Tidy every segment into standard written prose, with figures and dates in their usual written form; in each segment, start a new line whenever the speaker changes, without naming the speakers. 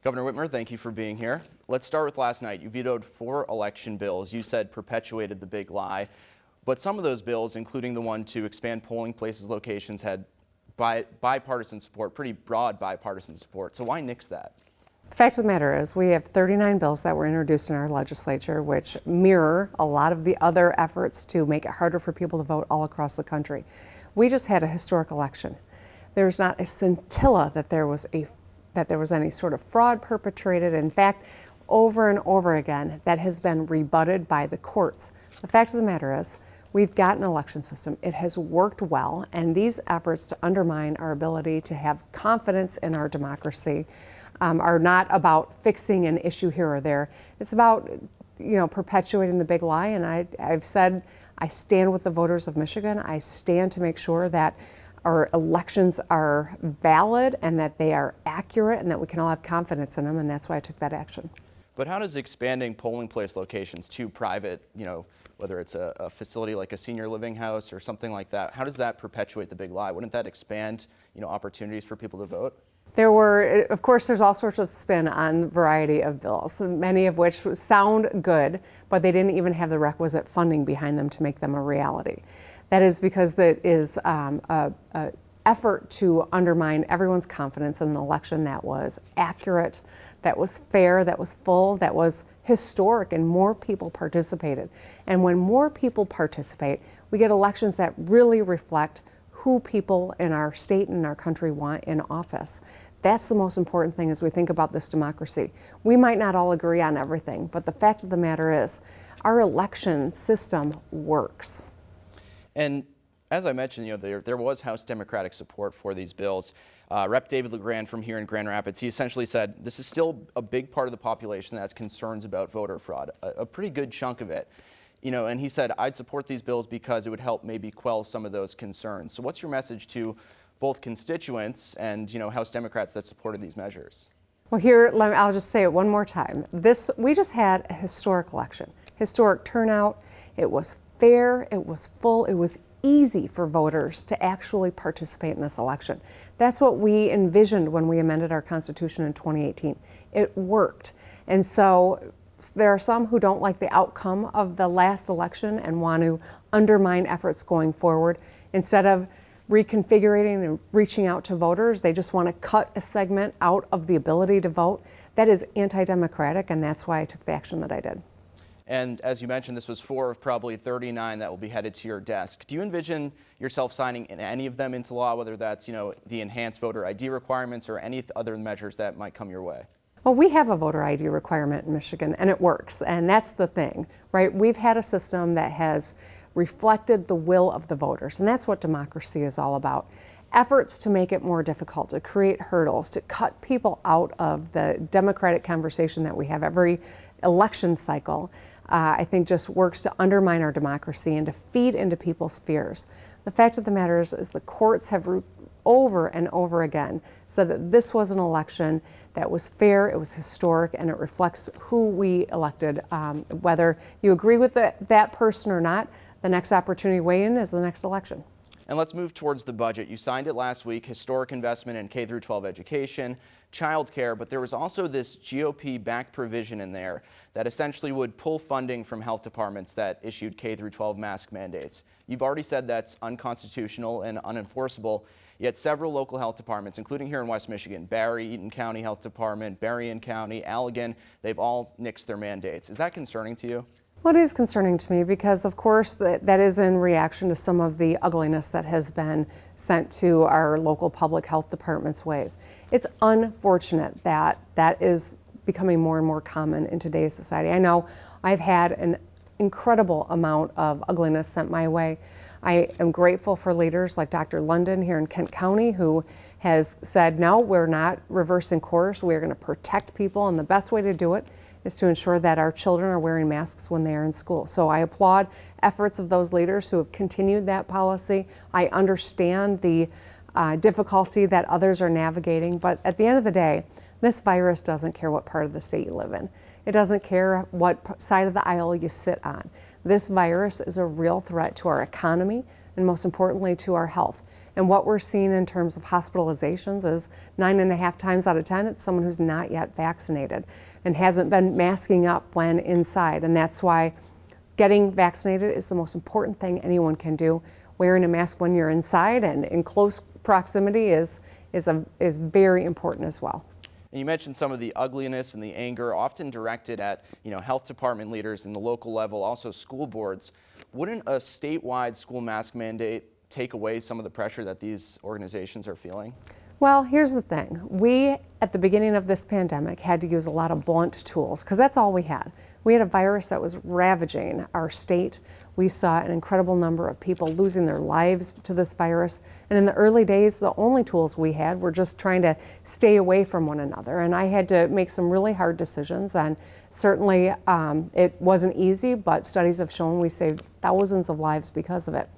Governor Whitmer, thank you for being here. Let's start with last night. You vetoed 4 election bills you said perpetuated the big lie, but some of those bills, including the one to expand polling places locations, had bipartisan support, pretty broad bipartisan support. So why nix that?
The fact of the matter is we have 39 bills that were introduced in our legislature which mirror a lot of the other efforts to make it harder for people to vote all across the country. We just had a historic election. There's not a scintilla that there was any sort of fraud perpetrated. In fact, over and over again, that has been rebutted by the courts. The fact of the matter is we've got an election system. It has worked well, and these efforts to undermine our ability to have confidence in our democracy are not about fixing an issue here or there. It's about, perpetuating the big lie. And I've said I stand with the voters of Michigan. I stand to make sure that our elections are valid and that they are accurate and that we can all have confidence in them. And that's why I took that action.
But how does expanding polling place locations to private, whether it's a facility like a senior living house or something like that, how does that perpetuate the big lie? Wouldn't that expand, opportunities for people to vote?
Of course, there's all sorts of spin on a variety of bills, many of which sound good, but they didn't even have the requisite funding behind them to make them a reality. That is because that is an effort to undermine everyone's confidence in an election that was accurate, that was fair, that was full, that was historic, and more people participated. And when more people participate, we get elections that really reflect who people in our state and our country want in office. That's the most important thing as we think about this democracy. We might not all agree on everything, but the fact of the matter is our election system works.
And as I mentioned, there was House Democratic support for these bills. Rep. David LeGrand from here in Grand Rapids, he essentially said this is still a big part of the population that has concerns about voter fraud, a pretty good chunk of it. And he said, I'd support these bills because it would help maybe quell some of those concerns. So what's your message to both constituents and, House Democrats that supported these measures?
Well, I'll just say it one more time. We just had a historic election, historic turnout. It was fair, it was full, it was easy for voters to actually participate in this election. That's what we envisioned when we amended our Constitution in 2018. It worked. And so there are some who don't like the outcome of the last election and want to undermine efforts going forward. Instead of reconfiguring and reaching out to voters, they just want to cut a segment out of the ability to vote. That is anti-democratic, and that's why I took the action that I did.
And as you mentioned, this was 4 of probably 39 that will be headed to your desk. Do you envision yourself signing any of them into law, whether that's, the enhanced voter ID requirements or any other measures that might come your way?
Well, we have a voter ID requirement in Michigan, and it works. And that's the thing, right? We've had a system that has reflected the will of the voters, and that's what democracy is all about. Efforts to make it more difficult, to create hurdles, to cut people out of the democratic conversation that we have every election cycle, I think just works to undermine our democracy and to feed into people's fears. The fact of the matter is the courts have over and over again said that this was an election that was fair, it was historic, and it reflects who we elected. Whether you agree with that person or not, the next opportunity to weigh in is the next election.
And let's move towards the budget. You signed it last week, historic investment in K-12 education, childcare, but there was also this GOP-backed provision in there that essentially would pull funding from health departments that issued K-12 mask mandates. You've already said that's unconstitutional and unenforceable, yet several local health departments, including here in West Michigan, Barry, Eaton County Health Department, Berrien County, Allegan, they've all nixed their mandates. Is that concerning to you?
Well, it is concerning to me because, of course, that is in reaction to some of the ugliness that has been sent to our local public health departments' ways. It's unfortunate that that is becoming more and more common in today's society. I know I've had an incredible amount of ugliness sent my way. I am grateful for leaders like Dr. London here in Kent County who has said, no, we're not reversing course. We're going to protect people, and the best way to do it is to ensure that our children are wearing masks when they are in school. So I applaud efforts of those leaders who have continued that policy. I understand the difficulty that others are navigating, but at the end of the day, this virus doesn't care what part of the state you live in. It doesn't care what side of the aisle you sit on. This virus is a real threat to our economy and most importantly to our health. And what we're seeing in terms of hospitalizations is 9.5 times out of 10, it's someone who's not yet vaccinated and hasn't been masking up when inside. And that's why getting vaccinated is the most important thing anyone can do. Wearing a mask when you're inside and in close proximity is very important as well.
And you mentioned some of the ugliness and the anger often directed at, health department leaders in the local level, also school boards. Wouldn't a statewide school mask mandate take away some of the pressure that these organizations are feeling?
Well, here's the thing. We, at the beginning of this pandemic, had to use a lot of blunt tools because that's all we had. We had a virus that was ravaging our state. We saw an incredible number of people losing their lives to this virus. And in the early days, the only tools we had were just trying to stay away from one another. And I had to make some really hard decisions. And certainly it wasn't easy, but studies have shown we saved thousands of lives because of it.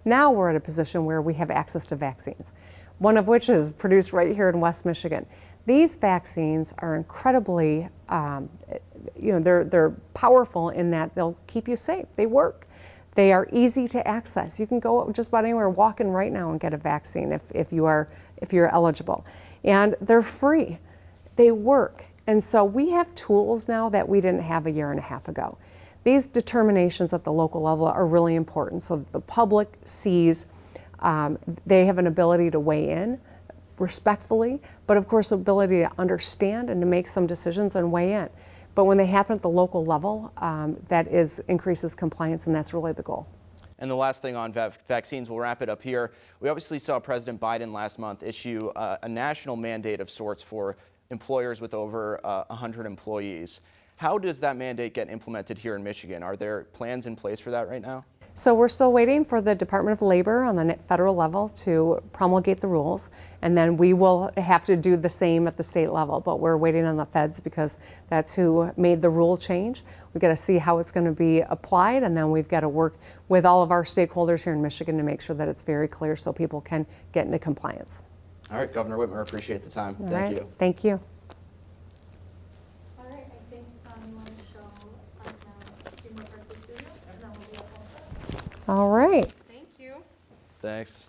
Now we're at a position where we have access to vaccines, one of which is produced right here in West Michigan. These vaccines are incredibly, they're powerful in that they'll keep you safe. They work. They are easy to access. You can go just about anywhere, walk in right now and get a vaccine if you're eligible. And they're free. They work. And so we have tools now that we didn't have a year and a half ago. These determinations at the local level are really important so that the public sees they have an ability to weigh in respectfully, but of course ability to understand and to make some decisions and weigh in. But when they happen at the local level, that increases compliance, and that's really the goal.
And the last thing on vaccines, we'll wrap it up here. We obviously saw President Biden last month issue a national mandate of sorts for employers with over 100 employees. How does that mandate get implemented here in Michigan? Are there plans in place for that right now?
So we're still waiting for the Department of Labor on the federal level to promulgate the rules, and then we will have to do the same at the state level, but we're waiting on the feds because that's who made the rule change. We've got to see how it's going to be applied, and then we've got to work with all of our stakeholders here in Michigan to make sure that it's very clear so people can get into compliance.
All right, Governor Whitmer, appreciate the time.
All
Thank
right.
you.
Thank you.
All right, I think you want to show us now a few more parts of the studio, and then we'll be up on.
All right.
Thank you.
Thanks.